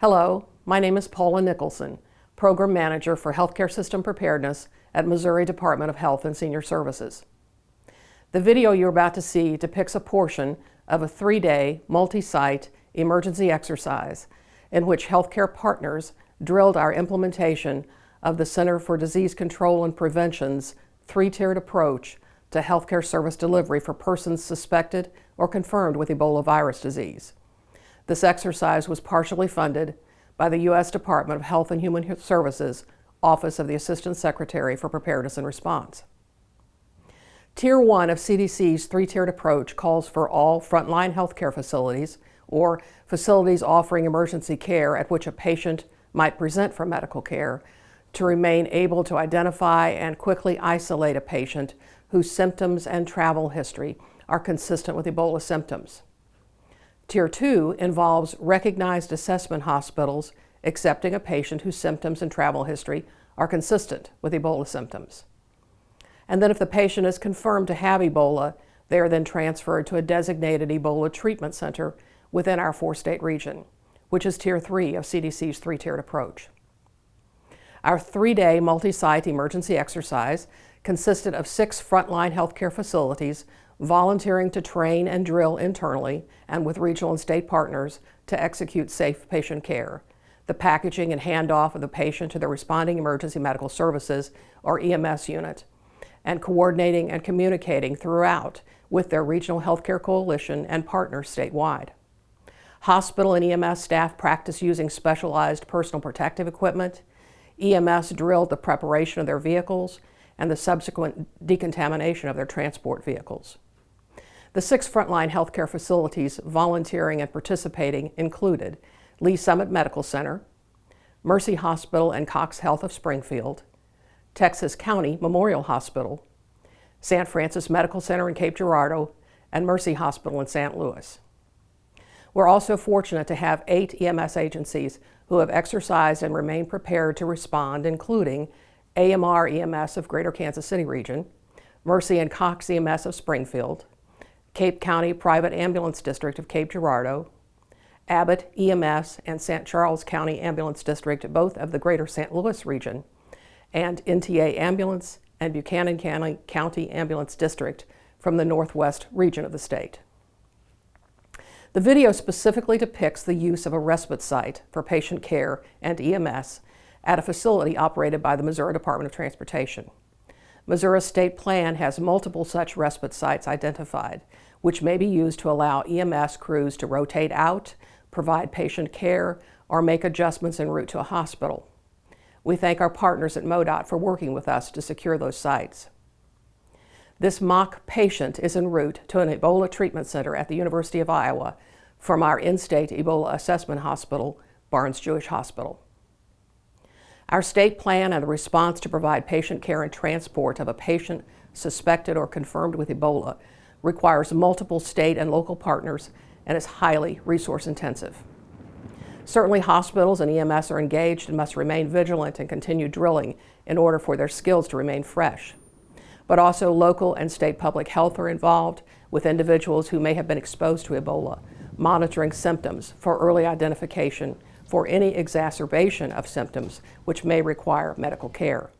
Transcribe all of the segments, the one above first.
Hello, my name is Paula Nicholson, Program Manager for Healthcare System Preparedness at Missouri Department of Health and Senior Services. The video you're about to see depicts a portion of a 3-day multi-site emergency exercise in which healthcare partners drilled our implementation of the Center for Disease Control and Prevention's 3-tiered approach to healthcare service delivery for persons suspected or confirmed with Ebola virus disease. This exercise was partially funded by the U.S. Department of Health and Human Services Office of the Assistant Secretary for Preparedness and Response. Tier 1 of CDC's 3-tiered approach calls for all frontline healthcare facilities, or facilities offering emergency care at which a patient might present for medical care, to remain able to identify and quickly isolate a patient whose symptoms and travel history are consistent with Ebola symptoms. Tier 2 involves recognized assessment hospitals accepting a patient whose symptoms and travel history are consistent with Ebola symptoms. And then if the patient is confirmed to have Ebola, they are then transferred to a designated Ebola treatment center within our 4-state region, which is Tier 3 of CDC's 3-tiered approach. Our 3-day multi-site emergency exercise consisted of 6 frontline healthcare facilities volunteering to train and drill internally and with regional and state partners to execute safe patient care, the packaging and handoff of the patient to the responding emergency medical services, or EMS unit, and coordinating and communicating throughout with their regional healthcare coalition and partners statewide. Hospital and EMS staff practice using specialized personal protective equipment. EMS drilled the preparation of their vehicles and the subsequent decontamination of their transport vehicles. The 6 frontline healthcare facilities volunteering and participating included Lee Summit Medical Center, Mercy Hospital and Cox Health of Springfield, Texas County Memorial Hospital, St. Francis Medical Center in Cape Girardeau, and Mercy Hospital in St. Louis. We're also fortunate to have 8 EMS agencies who have exercised and remain prepared to respond, including AMR EMS of Greater Kansas City Region, Mercy and Cox EMS of Springfield, Cape County Private Ambulance District of Cape Girardeau, Abbott EMS and St. Charles County Ambulance District, both of the Greater St. Louis region, and NTA Ambulance and Buchanan County Ambulance District from the Northwest region of the state. The video specifically depicts the use of a respite site for patient care and EMS at a facility operated by the Missouri Department of Transportation. Missouri's state plan has multiple such respite sites identified, which may be used to allow EMS crews to rotate out, provide patient care, or make adjustments en route to a hospital. We thank our partners at MoDOT for working with us to secure those sites. This mock patient is en route to an Ebola treatment center at the University of Iowa from our in-state Ebola assessment hospital, Barnes Jewish Hospital. Our state plan and the response to provide patient care and transport of a patient suspected or confirmed with Ebola requires multiple state and local partners and is highly resource intensive. Certainly hospitals and EMS are engaged and must remain vigilant and continue drilling in order for their skills to remain fresh. But also local and state public health are involved with individuals who may have been exposed to Ebola, monitoring symptoms for early identification for any exacerbation of symptoms which may require medical care.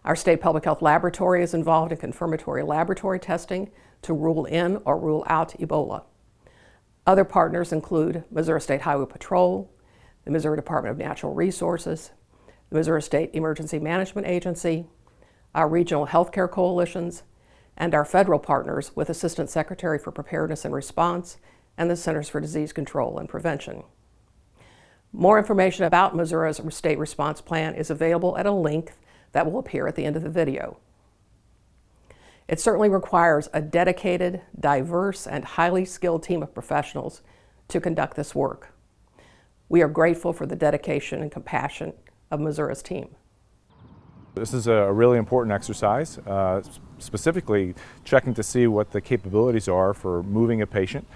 Our state public health laboratory is involved in confirmatory laboratory testing to rule in or rule out Ebola. Other partners include Missouri State Highway Patrol, the Missouri Department of Natural Resources, the Missouri State Emergency Management Agency, our regional healthcare coalitions, and our federal partners with Assistant Secretary for Preparedness and Response and the Centers for Disease Control and Prevention. More information about Missouri's state response plan is available at a link that will appear at the end of the video. It certainly requires a dedicated, diverse, and highly skilled team of professionals to conduct this work. We are grateful for the dedication and compassion of Missouri's team. This is a really important exercise, specifically checking to see what the capabilities are for moving a patient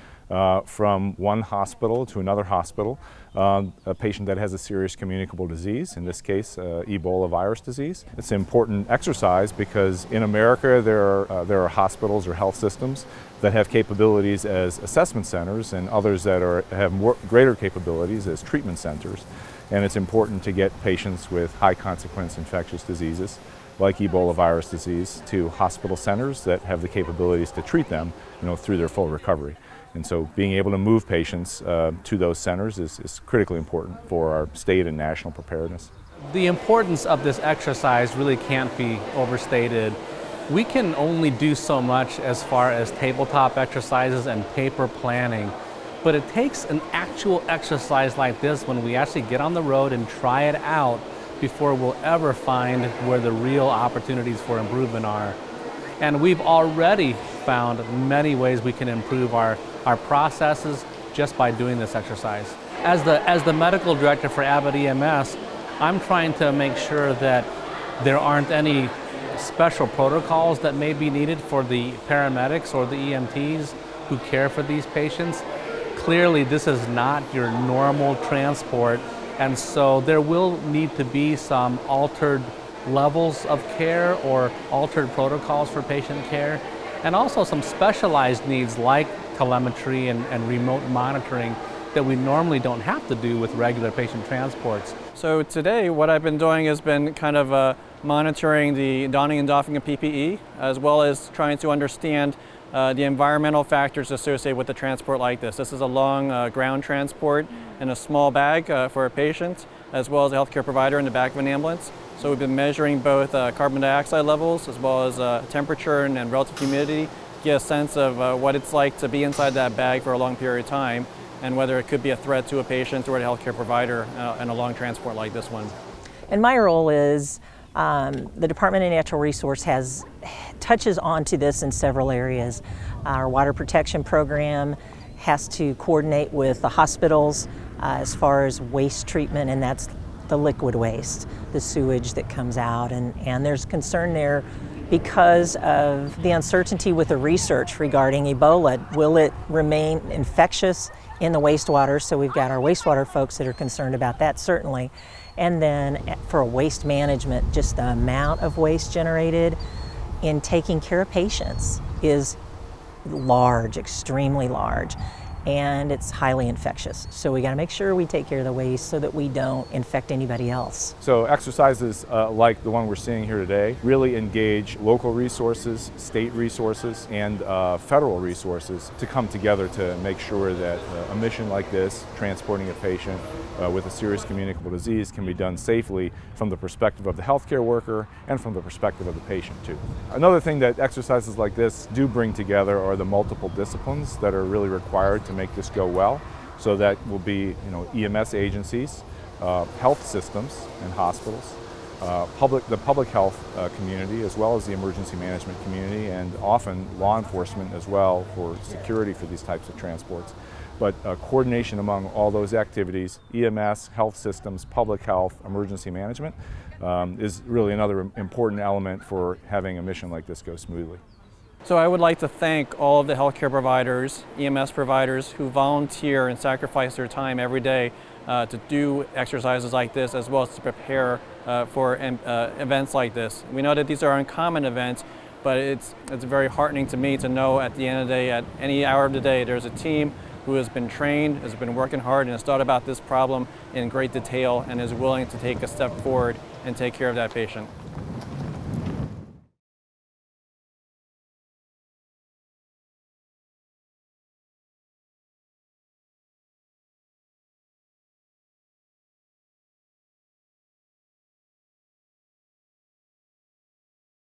from one hospital to another hospital, a patient that has a serious communicable disease, in this case Ebola virus disease. It's an important exercise because in America there are hospitals or health systems that have capabilities as assessment centers and others that have greater capabilities as treatment centers. And it's important to get patients with high consequence infectious diseases like Ebola virus disease to hospital centers that have the capabilities to treat them, through their full recovery. And so being able to move patients to those centers is critically important for our state and national preparedness. The importance of this exercise really can't be overstated. We can only do so much as far as tabletop exercises and paper planning, but it takes an actual exercise like this when we actually get on the road and try it out before we'll ever find where the real opportunities for improvement are. And we've already found many ways we can improve our processes just by doing this exercise. As the medical director for Abbott EMS, I'm trying to make sure that there aren't any special protocols that may be needed for the paramedics or the EMTs who care for these patients. Clearly, this is not your normal transport, and so there will need to be some altered levels of care or altered protocols for patient care, and also some specialized needs like telemetry and remote monitoring that we normally don't have to do with regular patient transports. So today what I've been doing has been kind of monitoring the donning and doffing of PPE, as well as trying to understand the environmental factors associated with a transport like this. This is a long ground transport in a small bag for a patient, as well as a healthcare provider in the back of an ambulance. So we've been measuring both carbon dioxide levels as well as temperature and relative humidity to get a sense of what it's like to be inside that bag for a long period of time, and whether it could be a threat to a patient or a healthcare provider in a long transport like this one. And my role is the Department of Natural Resource touches onto this in several areas. Our water protection program has to coordinate with the hospitals as far as waste treatment, and that's the liquid waste, the sewage that comes out, and there's concern there because of the uncertainty with the research regarding Ebola. Will it remain infectious in the wastewater? So we've got our wastewater folks that are concerned about that, certainly. And then for waste management, just the amount of waste generated in taking care of patients is large, extremely large, and it's highly infectious. So we got to make sure we take care of the waste so that we don't infect anybody else. So exercises like the one we're seeing here today really engage local resources, state resources, and federal resources to come together to make sure that a mission like this, transporting a patient with a serious communicable disease, can be done safely from the perspective of the healthcare worker and from the perspective of the patient too. Another thing that exercises like this do bring together are the multiple disciplines that are really required to make this go well. So that will be EMS agencies, health systems and hospitals, the public health community, as well as the emergency management community, and often law enforcement as well for security for these types of transports. But coordination among all those activities, EMS, health systems, public health, emergency management, is really another important element for having a mission like this go smoothly. So I would like to thank all of the healthcare providers, EMS providers, who volunteer and sacrifice their time every day to do exercises like this, as well as to prepare for events like this. We know that these are uncommon events, but it's very heartening to me to know at the end of the day, at any hour of the day, there's a team who has been trained, has been working hard, and has thought about this problem in great detail and is willing to take a step forward and take care of that patient.